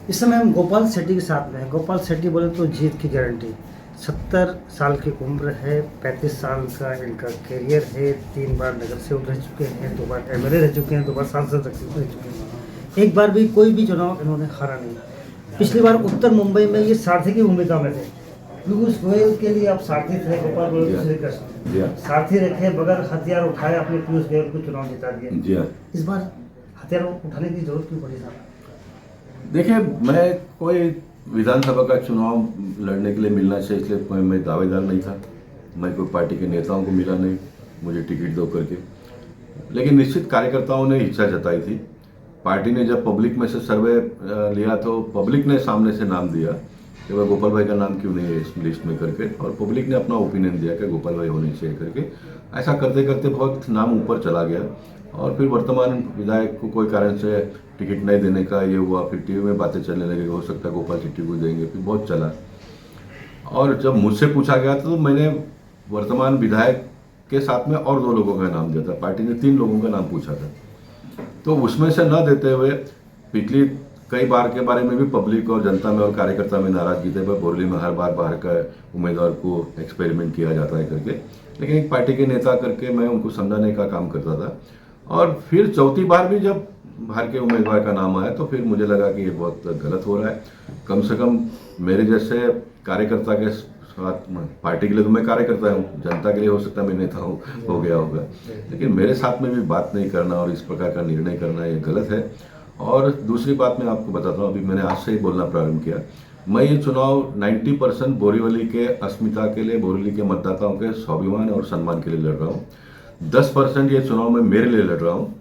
इस समय हम गोपाल शेट्टी के साथ में हैं। गोपाल शेट्टी बोले तो जीत की गारंटी। 70 साल की उम्र है, 35 साल का इनका करियर है, 3 बार नगर सेवक रह चुके हैं, 2 बार एमएलए रह चुके हैं, 2 बार सांसद रह चुके हैं। एक बार भी कोई भी चुनाव इन्होंने हारा नहीं। पिछली बार उत्तर मुंबई में ये सारथी की भूमिका में थे। पीयूष गोयल के लिए आप सारथी थे, गोपाल गोयल श्री कृष्ण सारथी रखे, बगैर हथियार उठाए अपने पीयूष गोयल को चुनाव जिता दिया। इस बार हथियार उठाने की जरूरत क्यों पड़ी साहब? देखिए, मैं कोई विधानसभा का चुनाव लड़ने के लिए मिलना चाहिए इसलिए कोई मैं दावेदार नहीं था। मैं कोई पार्टी के नेताओं को मिला नहीं मुझे टिकट दो करके, लेकिन निश्चित कार्यकर्ताओं ने इच्छा जताई थी। पार्टी ने जब पब्लिक में से सर्वे लिया तो पब्लिक ने सामने से नाम दिया कि वह गोपाल भाई का नाम क्यों नहीं है इस लिस्ट में करके, और पब्लिक ने अपना ओपिनियन दिया कि गोपाल भाई होने चाहिए करके। ऐसा करते करते बहुत नाम ऊपर चला गया और फिर वर्तमान विधायक को कोई कारण से टिकट नहीं देने का ये हुआ। फिर टीवी में बातें चलने लगी, हो सकता है गोपाल शेट्टी को देंगे, फिर बहुत चला। और जब मुझसे पूछा गया तो मैंने वर्तमान विधायक के साथ में और 2 लोगों का नाम दिया था। पार्टी ने 3 लोगों का नाम पूछा था, तो उसमें से न देते हुए पिछली कई बार के बारे में भी पब्लिक और जनता में और कार्यकर्ता में नाराजगी थे। बोरली में हर बार बाहर का उम्मीदवार को एक्सपेरिमेंट किया जाता है करके, लेकिन एक पार्टी के नेता करके मैं उनको समझाने का काम करता था। और फिर चौथी बार भी जब बाहर के उम्मीदवार का नाम आया तो फिर मुझे लगा कि ये बहुत गलत हो रहा है। कम से कम मेरे जैसे कार्यकर्ता के साथ, पार्टी के लिए तो मैं कार्यकर्ता हूँ, जनता के लिए हो सकता है मैं नेता हूँ हो गया होगा, लेकिन मेरे साथ में भी बात नहीं करना और इस प्रकार का निर्णय करना ये गलत है। और दूसरी बात मैं आपको बताता हूँ, अभी मैंने आज से ही बोलना प्रारंभ किया। मैं ये चुनाव 90% बोरीवली के अस्मिता के लिए, बोरीवली के मतदाताओं के स्वाभिमान और सम्मान के लिए लड़ रहा हूँ। 10% ये चुनाव मैं मेरे लिए लड़ रहा हूँ,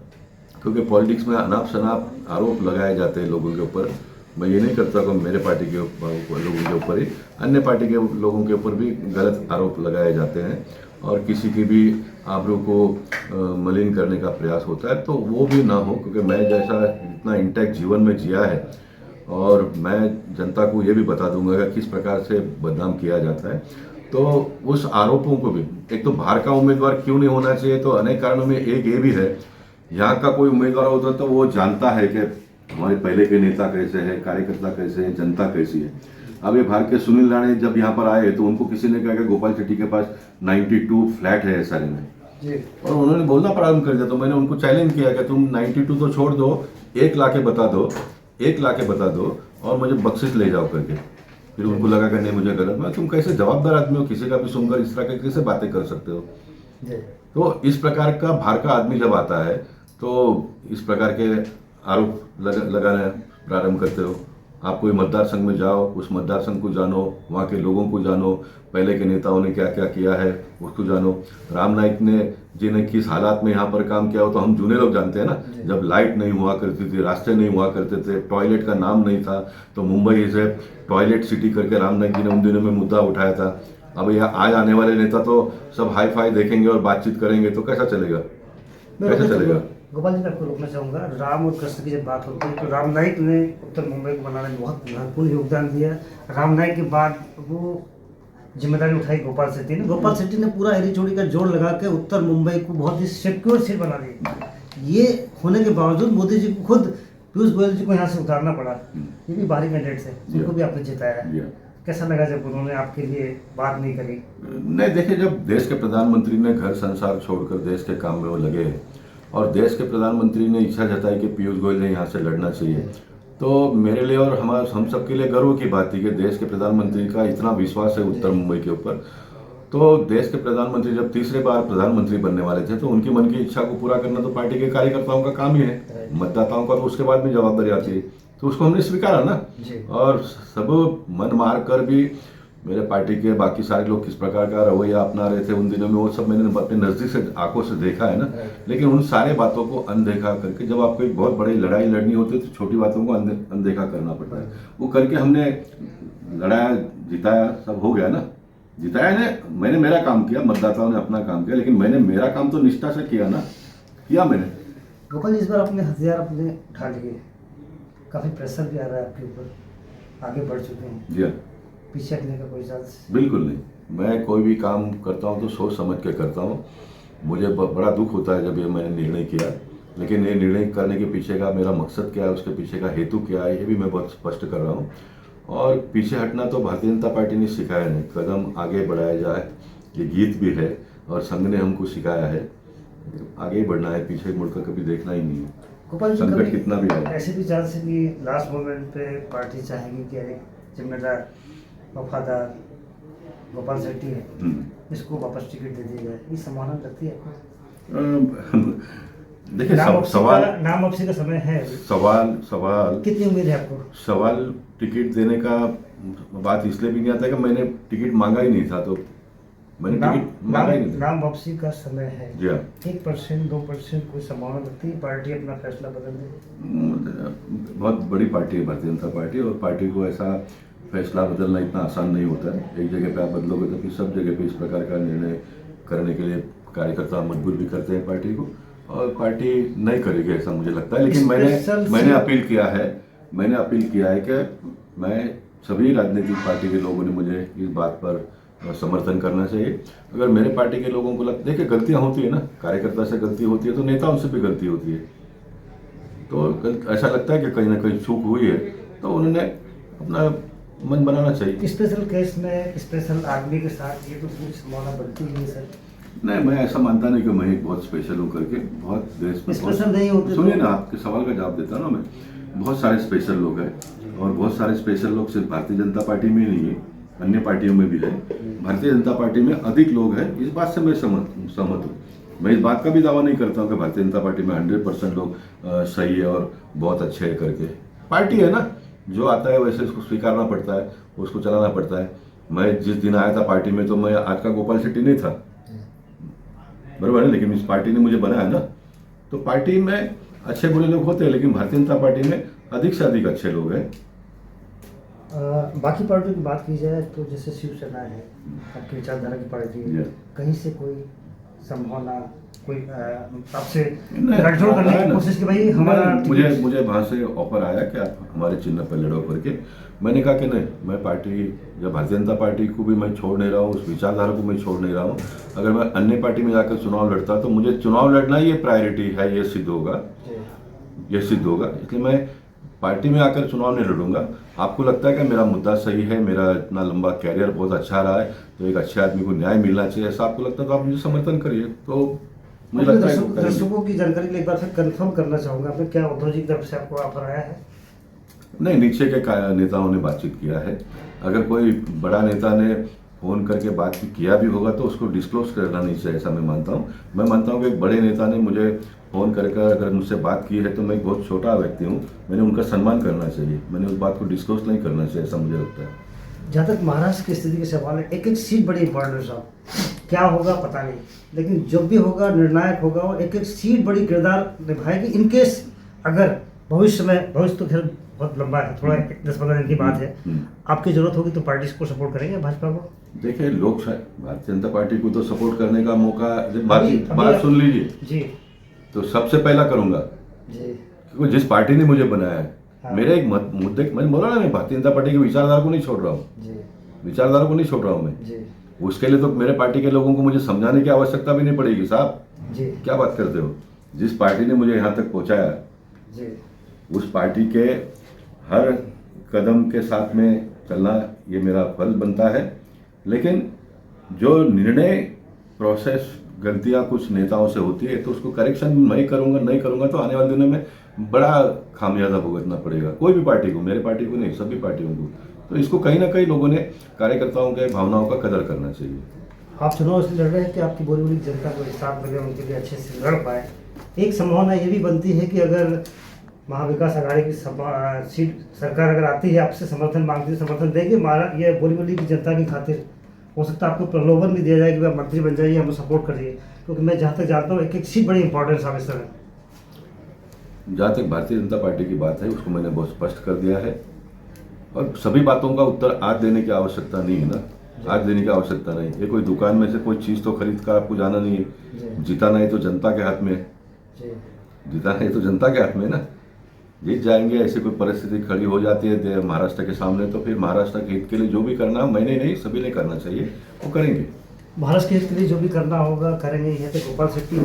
क्योंकि पॉलिटिक्स में अनाप शनाप आरोप लगाए जाते हैं लोगों के ऊपर। मैं ये नहीं करता कि मेरे पार्टी के लोगों के ऊपर ही, अन्य पार्टी के लोगों के ऊपर भी गलत आरोप लगाए जाते हैं और किसी की भी आबरू को मलिन करने का प्रयास होता है, तो वो भी ना हो। क्योंकि मैं जैसा इतना इंटैक्ट जीवन में जिया है और मैं जनता को ये भी बता दूंगा कि किस प्रकार से बदनाम किया जाता है, तो उस आरोपों को भी, एक तो बाहर का उम्मीदवार क्यों नहीं होना चाहिए, तो अनेक कारणों में एक ये भी है, यहाँ का कोई उम्मीदवार होता तो वो जानता है कि हमारे पहले के नेता कैसे हैं, कार्यकर्ता कैसे हैं, जनता कैसी है। अब ये बाहर के सुनील राणे जब यहाँ पर आए तो उनको किसी ने कहा कि गोपाल शेट्टी के पास 92 फ्लैट है एसआरए में, और उन्होंने बोलना प्रारंभ कर दिया। तो मैंने उनको चैलेंज किया कि तुम 92 तो छोड़ दो, 1 लाख बता दो, 1 लाख बता दो और मुझे बख्शिश ले जाओ करके। फिर उनको लगा कि नहीं मुझे गलत, मैं तुम कैसे जवाबदार आदमी हो, किसी का भी सुनकर इस तरह के कैसे बातें कर सकते हो। तो इस प्रकार का बाहर का आदमी जब आता है तो इस प्रकार के आरोप लगाना प्रारंभ करते हो। आप कोई मतदार संघ में जाओ, उस मतदार संघ को जानो, वहाँ के लोगों को जानो, पहले के नेताओं ने क्या क्या किया है उसको जानो। राम नाईक ने जिन्हें किस हालात में यहाँ पर काम किया हो तो हम जूने लोग जानते हैं ना। जब लाइट नहीं हुआ करती थी, रास्ते नहीं हुआ करते थे, टॉयलेट का नाम नहीं था, तो मुंबई से टॉयलेट सिटी करके राम नाईक जी ने उन दिनों में मुद्दा उठाया था। अब यहाँ आज आने वाले नेता तो सब हाई फाई देखेंगे और बातचीत करेंगे, तो कैसा चलेगा, कैसे चलेगा। गोपाल जी, मैं आपको रोकना चाहूँगा। राम और कृष्ण की जब बात होती है तो राम नाईक ने उत्तर मुंबई को बनाने में बहुत महत्वपूर्ण योगदान दिया। राम नाईक के बाद वो जिम्मेदारी उठाई गोपाल शेट्टी ने। गोपाल शेट्टी ने पूरा एरी चोरी का जोड़ लगा के उत्तर मुंबई को बहुत ही सिक्योर सीट बना दी। ये होने के बावजूद मोदी जी को खुद पीयूष गोयल जी को यहाँ से उतारना पड़ा। ये भी बाहरी कैंडिडेट थे, उनको भी आपने जिताया। कैसा लगा जब उन्होंने आपके लिए बात नहीं करी? नहीं, देखिए, जब देश के प्रधानमंत्री ने घर संसार छोड़कर देश के काम में वो लगे और देश के प्रधानमंत्री ने इच्छा जताई कि पीयूष गोयल ने यहाँ से लड़ना चाहिए, तो मेरे लिए और हम सब के लिए गर्व की बात थी कि देश के प्रधानमंत्री का इतना विश्वास है उत्तर मुंबई के ऊपर। तो देश के प्रधानमंत्री जब तीसरे बार प्रधानमंत्री बनने वाले थे तो उनकी मन की इच्छा को पूरा करना तो पार्टी के कार्यकर्ताओं का काम ही है। मतदाताओं का तो उसके बाद भी जवाबदारी आती है, तो उसको हमने स्वीकारा ना। और सब मन मार कर भी मेरे पार्टी के बाकी सारे लोग किस प्रकार का रवैया अपना रहे थे उन दिनों में, वो सब मैंने अपने नज़दीक से आंखों से देखा है ना। लेकिन उन सारे बातों को अनदेखा करके, जब आपको एक बहुत बड़ी लड़ाई लड़नी होती है तो छोटी बातों को अनदेखा करना पड़ता है। वो करके हमने लड़ाया, जिताया, सब हो गया ना। जिताया ने, मैंने मेरा काम किया, मतदाताओं ने अपना काम किया, लेकिन मैंने मेरा काम तो निष्ठा से किया ना, किया मैंने। गोपाल जी, इस बार अपने हथियार अपने उठा लिए, काफ़ी प्रेशर भी आ रहा है आपके ऊपर, आगे बढ़ चुके हैं। जी, पीछे हटने का कोई चांस? बिल्कुल नहीं। मैं कोई भी काम करता हूँ तो सोच समझ के करता हूँ। मुझे बड़ा दुख होता है जब ये मैंने निर्णय किया लेकिन ये निर्णय करने के पीछे का मेरा मकसद क्या है, उसके पीछे का हेतु क्या है, ये भी मैं बहुत स्पष्ट कर रहा हूँ। और पीछे हटना तो भारतीय जनता पार्टी ने सिखाया नहीं, कदम आगे बढ़ाया जाए, ये गीत भी है और संघ ने हमको सिखाया है, आगे ही बढ़ना है, पीछे मुड़कर कभी देखना ही नहीं है, गोपाल जी, संकट कभी कितना भी आए। ऐसे भी चांस है कि लास्ट मोमेंट पे पार्टी चाहेगी कि एक जिम्मेदार वफादार गोपाल शेट्टी है, इसको वापस टिकट दे दिया जाए, ये संभावना लगती है आपको? देखिए नाम वापसी का समय है, सवाल कितनी उम्मीद है आपको? सवाल टिकट देने का बात इसलिए भी नहीं आता कि मैंने टिकट मांगा ही नहीं था, तो मैंने टिकट मांगा ही नहीं था। नाम वापसी का समय है जी हाँ, 1% 2% कोई संभावना लगती है पार्टी अपना फैसला बदल दे? बहुत बड़ी पार्टी है भारतीय जनता पार्टी, और पार्टी को ऐसा फैसला बदलना इतना आसान नहीं होता है। एक जगह पे आप बदलोगे तो फिर सब जगह पे इस प्रकार का निर्णय करने के लिए कार्यकर्ता मजबूर भी करते हैं पार्टी को, और पार्टी नहीं करेगी ऐसा मुझे लगता है। लेकिन मैंने अपील किया है कि मैं सभी राजनीतिक पार्टी के लोगों ने मुझे इस बात पर समर्थन करना चाहिए। अगर मेरे पार्टी के लोगों को लगता है कि गलतियां होती है ना, कार्यकर्ता से गलती होती है तो नेताओं से भी गलती होती है, तो ऐसा लगता है कि कहीं ना कहीं चूक हुई है तो उन्होंने अपना मन बनाना चाहिए। स्पेशल केस में स्पेशल आदमी के साथ ये तो कुछ संभावना बनती है सर? नहीं, मैं ऐसा मानता नहीं कि मैं एक बहुत स्पेशल हूँ करके, बहुत देश में स्पेशल नहीं होते। सुनिए ना, आपके सवाल का जवाब देता ना मैं। बहुत सारे स्पेशल लोग हैं, और बहुत सारे स्पेशल लोग सिर्फ भारतीय जनता पार्टी में नहीं है, अन्य पार्टियों में भी है। भारतीय जनता पार्टी में अधिक लोग हैं, इस बात से मैं सहमत हूँ। मैं इस बात का भी दावा नहीं करता हूँ कि भारतीय जनता पार्टी में 100% लोग सही है और बहुत अच्छे है करके। पार्टी है ना, जो आता है वैसे उसको स्वीकारना पड़ता है, उसको चलाना पड़ता है। मैं जिस दिन आया था पार्टी में तो मैं आज का गोपाल शेट्टी नहीं था, बराबर है, लेकिन इस पार्टी ने मुझे बनाया ना। तो पार्टी में अच्छे बुरे लोग होते हैं, लेकिन भारतीय जनता पार्टी में अधिक से अधिक अच्छे लोग हैं। बाकी पार्टियों की बात की जाए तो जैसे शिवसेना है, आपकी विचारधारा की पार्टी है, कहीं से कोई संभावना, कोई आपसे गठजोड़ करने की कोशिश कि भाई हमारा मुझे वहाँ से ऑफर आया कि आप हमारे चिन्ह पर लड़ो करके। मैंने कहा कि नहीं, मैं पार्टी या भारतीय जनता पार्टी को भी मैं छोड़ नहीं रहा हूँ, उस विचारधारा को मैं छोड़ नहीं रहा हूँ। अगर मैं अन्य पार्टी में जाकर चुनाव लड़ता तो मुझे चुनाव लड़ना ये प्रायोरिटी है, ये सिद्ध होगा। इसलिए मैं पार्टी में आकर चुनाव नहीं लड़ूंगा। आपको लगता है कि मेरा मुद्दा सही है, मेरा इतना लंबा कैरियर बहुत अच्छा रहा है, तो एक अच्छे आदमी को न्याय मिलना चाहिए, ऐसा आपको लगता है तो आप मुझे समर्थन करिए। तो मुझे लगता है दर्शकों की जानकारी के लिए एक बार फिर कंफर्म करना चाहूँगा, आपने क्या उद्धव जी की तरफ से आपको ऑफर आया है? नहीं, नीचे के नेताओं ने बातचीत किया है। अगर कोई बड़ा नेता ने फ़ोन करके बातचीत किया भी होगा तो उसको डिस्क्लोज करना नहीं चाहिए, ऐसा मैं मानता हूँ। मैं मानता हूँ कि एक बड़े नेता ने मुझे फ़ोन करके अगर मुझसे बात की है तो मैं एक बहुत छोटा व्यक्ति हूँ, मैंने उनका सम्मान करना चाहिए, मैंने उस बात को डिस्क्लोज नहीं करना चाहिए, ऐसा मुझे लगता है। जहाँ तक महाराष्ट्र की स्थिति के सवाल है, एक सीट बड़ी इंपॉर्टेंट है साहब, क्या होगा पता नहीं, लेकिन जो भी होगा निर्णायक होगा, और एक सीट बड़ी किरदार निभाएगी। इनकेस अगर भविष्य तो खैर बहुत लंबा है, थोड़ा 10-15 दिन की बात है, आपकी जरूरत होगी तो पार्टी को सपोर्ट करेंगे, भाजपा को? देखिए, लोग भारतीय जनता पार्टी को तो सपोर्ट करने का मौका, बात सुन लीजिए जी, तो सबसे पहला करूंगा जी, क्योंकि जिस पार्टी ने मुझे बनाया है, हाँ। मेरे एक मुद्दे, मैंने बोला ना, मैं भारतीय जनता पार्टी की विचारधारा को नहीं छोड़ रहा हूँ, विचारधारा को नहीं छोड़ रहा हूँ मैं जी। उसके लिए तो मेरे पार्टी के लोगों को मुझे समझाने की आवश्यकता भी नहीं पड़ेगी साहब जी। क्या बात करते हो? जिस पार्टी ने मुझे यहाँ तक पहुँचाया जी, उस पार्टी के हर कदम के साथ में चलना ये मेरा फर्ज बनता है। लेकिन जो निर्णय प्रोसेस गलतियां कुछ नेताओं से होती है तो उसको करेक्शन मैं करूंगा, नहीं करूंगा तो आने वाले दिनों में बड़ा खामियाजा भुगतना पड़ेगा, कोई भी पार्टी को, मेरे पार्टी को नहीं, सभी पार्टियों को। तो इसको कहीं ना कहीं लोगों ने, कार्यकर्ताओं के भावनाओं का कदर करना चाहिए। आप चुनाव इसलिए लड़ रहे हैं कि आपकी बोली जनता को हिसाब मिले, उनके लिए अच्छे से लड़ पाए। एक संभावना ये भी बनती है कि अगर महाविकास आघाड़ी की सीट सरकार अगर आती है, आपसे समर्थन मांगती है, समर्थन देंगे, ये बोली की जनता की खातिर हो सकता है आपको प्रलोभन भी दिया जाए कि आप मंत्री बन जाइए, हमें सपोर्ट करिए, क्योंकि मैं जहाँ तक जानता हूँ एक सीट बड़ी इंपॉर्टेंस है इस समय। जहाँ तक भारतीय जनता पार्टी की बात है उसको मैंने बहुत स्पष्ट कर दिया है, और सभी बातों का उत्तर आज देने की आवश्यकता नहीं है ना, आज देने की आवश्यकता नहीं। ये कोई दुकान में से कोई चीज़ तो खरीद कर आपको जाना नहीं है, जिताना है तो जनता के हाथ में, जिताना है तो जनता के हाथ में ना, जीत जाएंगे। ऐसी कोई परिस्थिति खड़ी हो जाती है महाराष्ट्र के सामने तो फिर महाराष्ट्र के हित के लिए जो भी करना, मैंने नहीं सभी ने करना चाहिए, वो करेंगे। महाराष्ट्र के हित के लिए जो भी करना होगा करेंगे। यह तो गोपाल शेट्टी